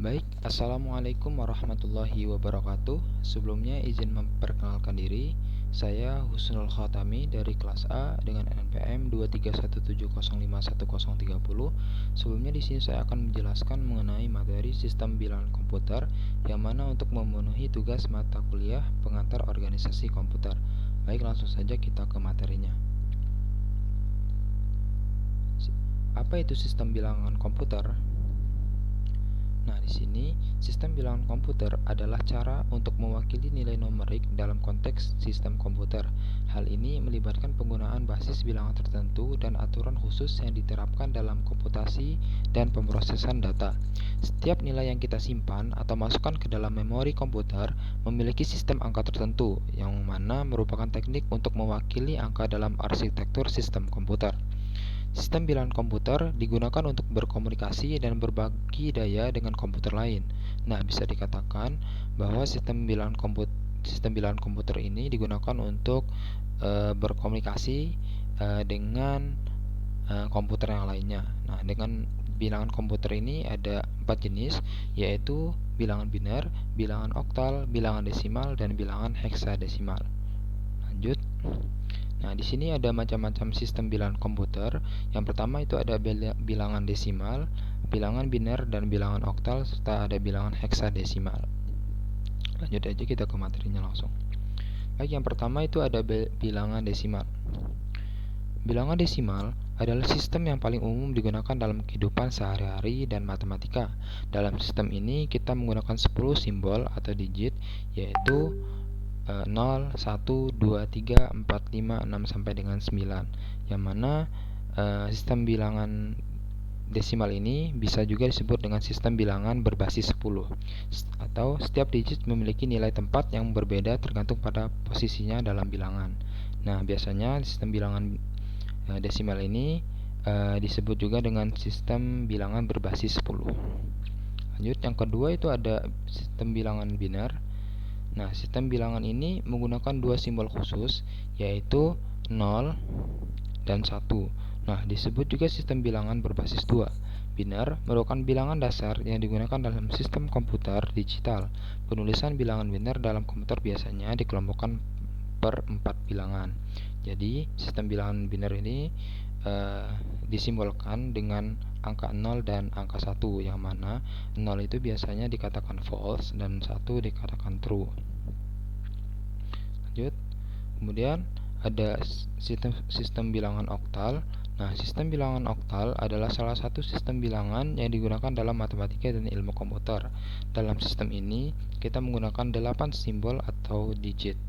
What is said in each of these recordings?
Baik, Assalamualaikum warahmatullahi wabarakatuh. Sebelumnya izin memperkenalkan diri. Saya Husnul Khatami dari kelas A dengan NPM 23170511030. Sebelumnya di sini saya akan menjelaskan mengenai materi sistem bilangan komputer yang mana untuk memenuhi tugas mata kuliah pengantar organisasi komputer. Baik, langsung saja kita ke materinya. Apa itu sistem bilangan komputer? Nah, di sini sistem bilangan komputer adalah cara untuk mewakili nilai numerik dalam konteks sistem komputer. Hal ini melibatkan penggunaan basis bilangan tertentu dan aturan khusus yang diterapkan dalam komputasi dan pemrosesan data. Setiap nilai yang kita simpan atau masukkan ke dalam memori komputer memiliki sistem angka tertentu, yang mana merupakan teknik untuk mewakili angka dalam arsitektur sistem komputer. Sistem bilangan komputer digunakan untuk berkomunikasi dan berbagi daya dengan komputer lain. Nah, bisa dikatakan bahwa sistem bilangan komputer ini digunakan untuk berkomunikasi dengan komputer yang lainnya. Nah, dengan bilangan komputer ini ada 4 jenis, yaitu bilangan biner, bilangan oktal, bilangan desimal, dan bilangan heksadesimal. Lanjut. Nah, di sini ada macam-macam sistem bilangan komputer. Yang pertama itu ada bilangan desimal, bilangan biner, dan bilangan oktal, serta ada bilangan heksadesimal. Lanjut aja kita ke materinya langsung. Baik, yang pertama itu ada bilangan desimal. Bilangan desimal adalah sistem yang paling umum digunakan dalam kehidupan sehari-hari dan matematika. Dalam sistem ini kita menggunakan 10 simbol atau digit, yaitu 0, 1, 2, 3, 4, 5, 6 sampai dengan 9. Yang mana sistem bilangan desimal ini bisa juga disebut dengan sistem bilangan berbasis 10, atau setiap digit memiliki nilai tempat yang berbeda tergantung pada posisinya dalam bilangan. Nah, biasanya sistem bilangan desimal ini disebut juga dengan sistem bilangan berbasis 10. Lanjut, yang kedua itu ada sistem bilangan biner. Nah, sistem bilangan ini menggunakan dua simbol khusus, yaitu 0 dan 1. Nah, disebut juga sistem bilangan berbasis 2. Biner merupakan bilangan dasar yang digunakan dalam sistem komputer digital. Penulisan bilangan biner dalam komputer biasanya dikelompokkan per 4 bilangan. Jadi, sistem bilangan biner ini disimbolkan dengan angka 0 dan angka 1, yang mana 0 itu biasanya dikatakan false dan 1 dikatakan true. Lanjut. Kemudian ada sistem bilangan oktal. Nah, sistem bilangan oktal adalah salah satu sistem bilangan yang digunakan dalam matematika dan ilmu komputer. Dalam sistem ini, kita menggunakan 8 simbol atau digit,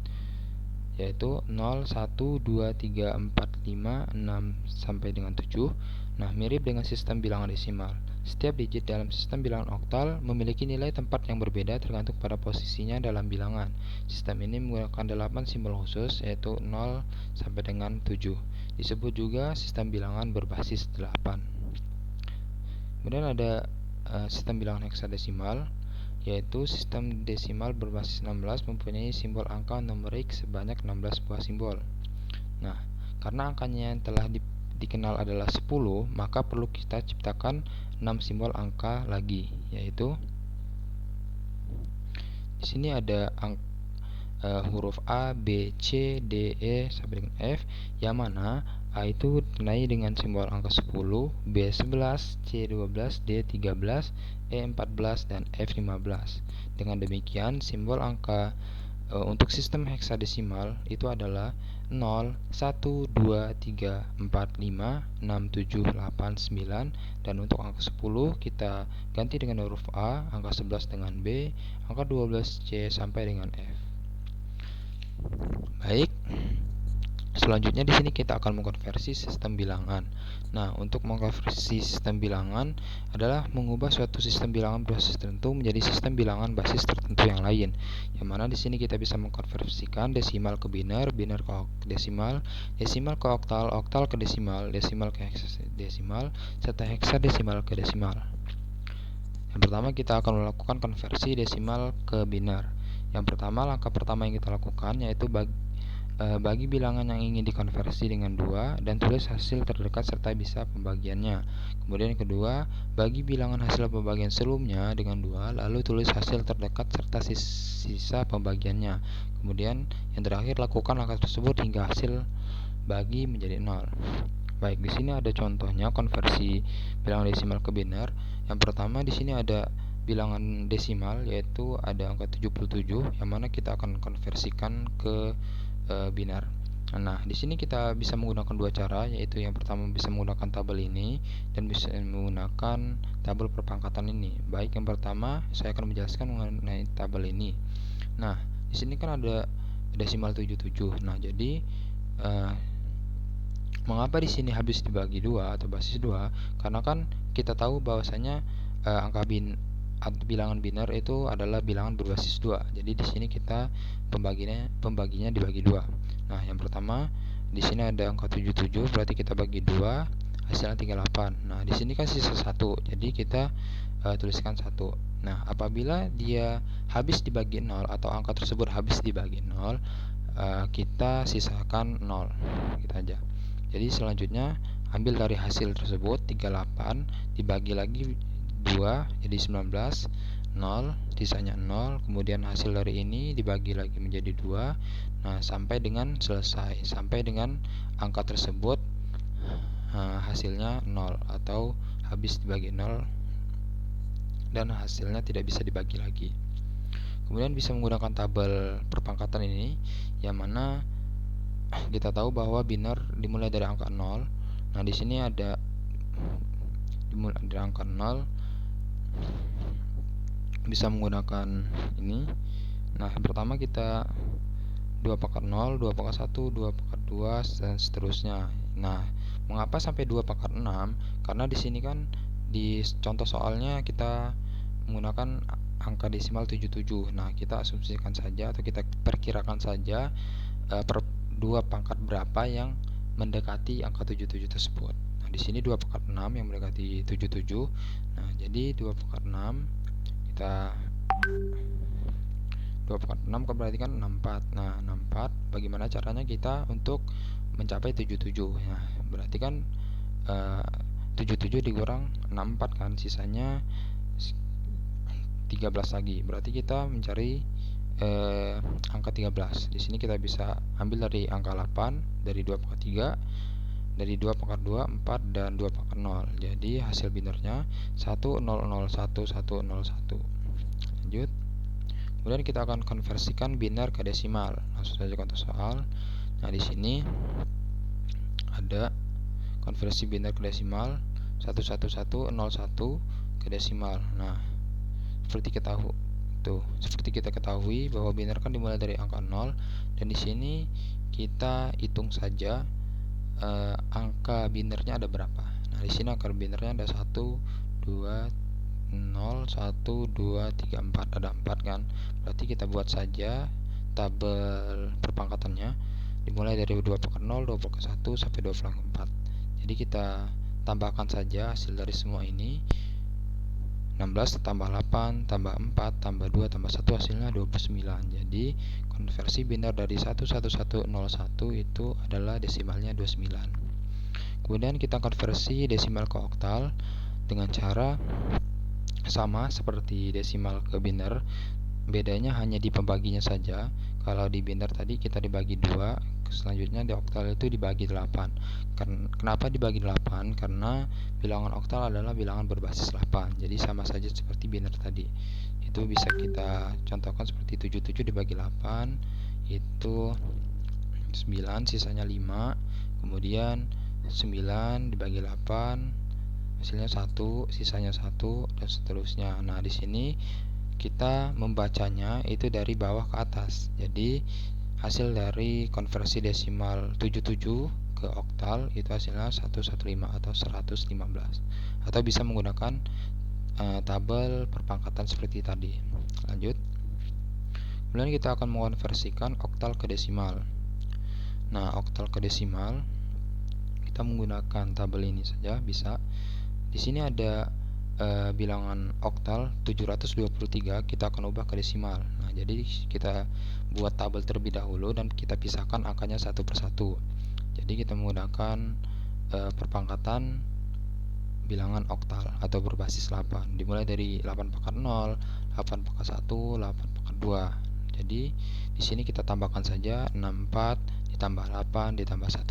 yaitu 0, 1, 2, 3, 4, 5, 6 sampai dengan 7. Nah, mirip dengan sistem bilangan desimal. Setiap digit dalam sistem bilangan oktal memiliki nilai tempat yang berbeda tergantung pada posisinya dalam bilangan. Sistem ini menggunakan 8 simbol khusus, yaitu 0 sampai dengan 7. Disebut juga sistem bilangan berbasis 8. Kemudian ada sistem bilangan heksadesimal, yaitu sistem desimal berbasis 16 mempunyai simbol angka numerik sebanyak 16 buah simbol. Nah, karena angkanya yang telah dikenal adalah 10, maka perlu kita ciptakan 6 simbol angka lagi, yaitu di sini ada huruf A, B, C, D, E sampai dengan F, yang mana A itu ditandai dengan simbol angka 10, B 11, C 12, D 13, E 14, dan F 15. Dengan demikian, simbol angka untuk sistem heksadesimal itu adalah 0, 1, 2, 3, 4, 5, 6, 7, 8, 9. Dan untuk angka 10 kita ganti dengan huruf A, angka 11 dengan B, angka 12 C sampai dengan F. Baik. Selanjutnya di sini kita akan mengkonversi sistem bilangan. Nah, untuk mengkonversi sistem bilangan adalah mengubah suatu sistem bilangan berbasis tertentu menjadi sistem bilangan basis tertentu yang lain. Yang mana di sini kita bisa mengkonversikan desimal ke biner, biner ke desimal, desimal ke oktal, oktal ke desimal, desimal ke heksadesimal, serta heksadesimal ke desimal. Yang pertama kita akan melakukan konversi desimal ke biner. Yang pertama, langkah pertama yang kita lakukan yaitu Bagi bilangan yang ingin dikonversi dengan 2 dan tulis hasil terdekat serta bisa pembagiannya. Kemudian yang kedua, bagi bilangan hasil pembagian sebelumnya dengan 2 lalu tulis hasil terdekat serta sisa pembagiannya. Kemudian yang terakhir, lakukan langkah tersebut hingga hasil bagi menjadi 0. Baik, di sini ada contohnya konversi bilangan desimal ke biner. Yang pertama, di sini ada bilangan desimal, yaitu ada angka 77 yang mana kita akan konversikan ke biner. Nah, di sini kita bisa menggunakan dua cara, yaitu yang pertama bisa menggunakan tabel ini dan bisa menggunakan tabel perpangkatan ini. Baik, yang pertama saya akan menjelaskan mengenai tabel ini. Nah, di sini kan ada desimal 77. Nah, jadi mengapa di sini habis dibagi 2 atau basis 2? Karena kan kita tahu bahwasanya bilangan biner itu adalah bilangan berbasis 2. Jadi di sini kita pembaginya dibagi 2. Nah, yang pertama di sini ada angka 77, berarti kita bagi 2, hasilnya 38. Nah, di sini kan sisa 1. Jadi kita tuliskan 1. Nah, apabila dia habis dibagi 0 atau angka tersebut habis dibagi 0, kita sisakan 0. Gitu aja. Jadi selanjutnya ambil dari hasil tersebut 38 dibagi lagi 2 jadi 19, 0, sisanya 0, kemudian hasil dari ini dibagi lagi menjadi 2. Nah, sampai dengan selesai, sampai dengan angka tersebut hasilnya 0 atau habis dibagi 0 dan hasilnya tidak bisa dibagi lagi. Kemudian bisa menggunakan tabel perpangkatan ini, yang mana kita tahu bahwa biner dimulai dari angka 0. Nah, di sini ada dimulai dari angka 0, bisa menggunakan ini. Nah, yang pertama kita 2 pangkat 0, 2 pangkat 1, 2 pangkat 2 dan seterusnya. Nah, mengapa sampai 2 pangkat 6? Karena di sini kan di contoh soalnya kita menggunakan angka desimal 77. Nah, kita asumsikan saja atau kita perkirakan saja 2 pangkat berapa yang mendekati angka 77 tersebut. Nah, di sini 2 pangkat 6 yang mendekati 77. Nah, jadi 2 pangkat 6 kita 2 pangkat 6 kan berarti kan 64. Nah, 64 bagaimana caranya kita untuk mencapai 77? Nah, berarti kan 77 dikurang 64 kan, sisanya 13 lagi. Berarti kita mencari angka 13. Di sini kita bisa ambil dari angka 8, dari 2 pangkat 3, dari 2 pangkat 2, 4 dan 2 pangkat 0. Jadi hasil binernya 10011101. Lanjut. Kemudian kita akan konversikan biner ke desimal. Langsung saja contoh soal. Nah, di sini ada konversi biner ke desimal 11101 ke desimal. Nah, seperti kita ketahui bahwa biner kan dimulai dari angka 0, dan di sini kita hitung saja angka binernya ada berapa. Nah, di sini angka binernya ada 1 2 0 1 2 3 4, ada 4 kan. Berarti kita buat saja tabel perpangkatannya dimulai dari 2 pangkat 0, 2 pangkat 1 sampai 2 pangkat 4. Jadi kita tambahkan saja hasil dari semua ini. 16 tambah 8 tambah 4 tambah 2 tambah 1 hasilnya 29. Jadi konversi biner dari 11101 itu adalah desimalnya 29. Kemudian kita konversi desimal ke oktal dengan cara sama seperti desimal ke biner. Bedanya hanya di pembaginya saja. Kalau di biner tadi kita dibagi 2, selanjutnya di oktal itu dibagi 8. Kenapa dibagi 8? Karena bilangan oktal adalah bilangan berbasis 8. Jadi sama saja seperti biner tadi. Itu bisa kita contohkan seperti 77 dibagi 8 itu 9, sisanya 5. Kemudian 9 dibagi 8 hasilnya 1, sisanya 1 dan seterusnya. Nah, di sini kita membacanya itu dari bawah ke atas. Jadi hasil dari konversi desimal 77 ke oktal itu hasilnya 115 atau 115. Atau bisa menggunakan tabel perpangkatan seperti tadi. Lanjut. Kemudian kita akan mengonversikan oktal ke desimal. Nah, oktal ke desimal kita menggunakan tabel ini saja bisa. Di sini ada bilangan oktal 723 kita akan ubah ke desimal. Nah, jadi kita buat tabel terlebih dahulu dan kita pisahkan angkanya satu persatu. Jadi kita menggunakan perpangkatan bilangan oktal atau berbasis 8. Dimulai dari 8 pangkat 0, 8 pangkat 1, 8 pangkat 2. Jadi di sini kita tambahkan saja 64 ditambah 8 ditambah 1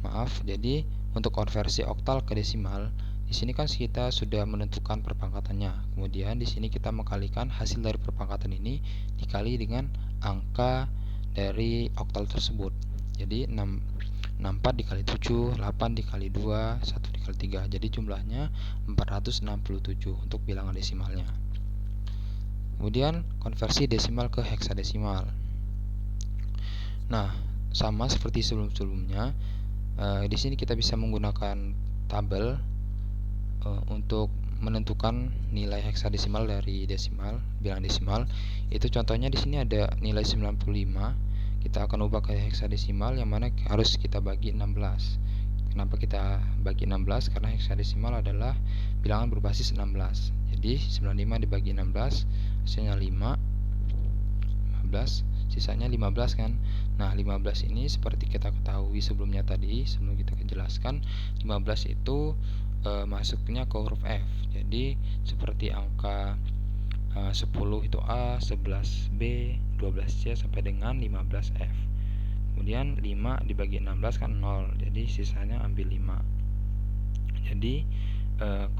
maaf. Jadi untuk konversi oktal ke desimal, di sini kan kita sudah menentukan perpangkatannya. Kemudian di sini kita mengkalikan hasil dari perpangkatan ini dikali dengan angka dari oktal tersebut. Jadi 64 dikali 7, 8 dikali 2, 1 dikali 3. Jadi jumlahnya 467 untuk bilangan desimalnya. Kemudian konversi desimal ke heksadesimal. Nah, sama seperti sebelum-sebelumnya, di sini kita bisa menggunakan tabel untuk menentukan nilai heksadesimal dari desimal, bilangan desimal. Itu contohnya di sini ada nilai 95. Kita akan ubah ke heksadesimal yang mana harus kita bagi 16. Kenapa kita bagi 16? Karena heksadesimal adalah bilangan berbasis 16. Jadi 95 dibagi 16 hasilnya 5. 15, sisanya 15 kan. Nah, 15 ini seperti kita ketahui sebelumnya tadi, sebelum kita jelaskan, 15 itu masuknya ke huruf F. Jadi seperti angka 10 itu A, 11 B, 12 C sampai dengan 15 F. Kemudian 5 dibagi 16 kan 0. Jadi sisanya ambil 5. Jadi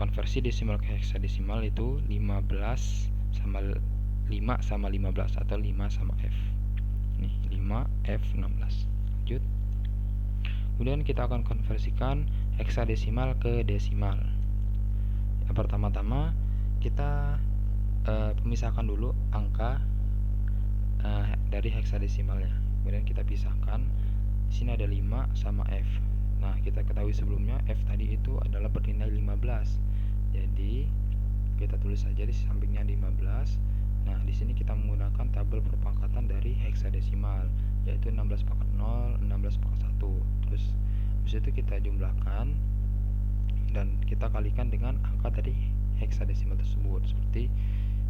konversi desimal ke heksadesimal itu 15 sama 5 sama 15 atau 5 sama F. Nih, 5 F 16. Lanjut. Kemudian kita akan konversikan heksadesimal ke desimal. Yang pertama-tama kita pemisahkan dulu angka dari heksadesimalnya. Kemudian kita pisahkan. Di sini ada 5 sama F. Nah, kita ketahui sebelumnya F tadi itu adalah bernilai 15. Jadi kita tulis saja di sampingnya 15. Nah, di sini kita menggunakan tabel perpangkatan dari heksadesimal, yaitu 16 pangkat 0, 16 pangkat 1. Terus habis itu kita jumlahkan dan kita kalikan dengan angka dari heksadesimal tersebut. Seperti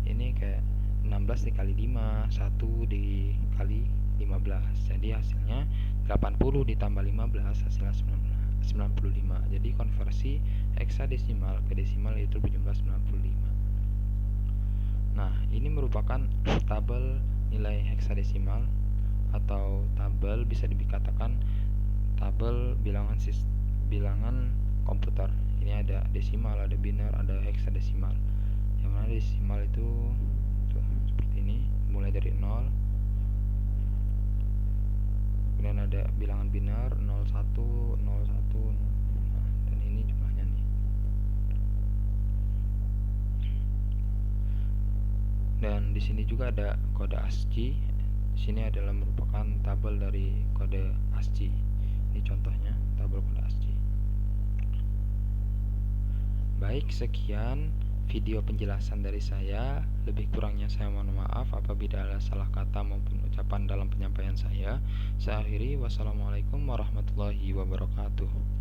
ini kayak 16 dikali 5, 1 dikali 15. Jadi hasilnya 80 ditambah 15 hasilnya 95. Jadi konversi heksadesimal ke desimal itu berjumlah 95. Nah, ini merupakan tabel nilai heksadesimal atau tabel bisa dikatakan tabel bilangan komputer. Ini ada desimal, ada biner, ada heksadesimal. Yang mana desimal itu tuh, seperti ini, mulai dari 0. Kemudian ada bilangan biner 01, 01. Nah, dan ini jumlahnya nih. Dan di sini juga ada kode ASCII. Di sini adalah merupakan tabel dari kode ASCII. Ini contohnya tabel kode ASCII. Baik, sekian video penjelasan dari saya. Lebih kurangnya saya mohon maaf apabila ada salah kata maupun ucapan dalam penyampaian saya. Saya akhiri, wassalamualaikum warahmatullahi wabarakatuh.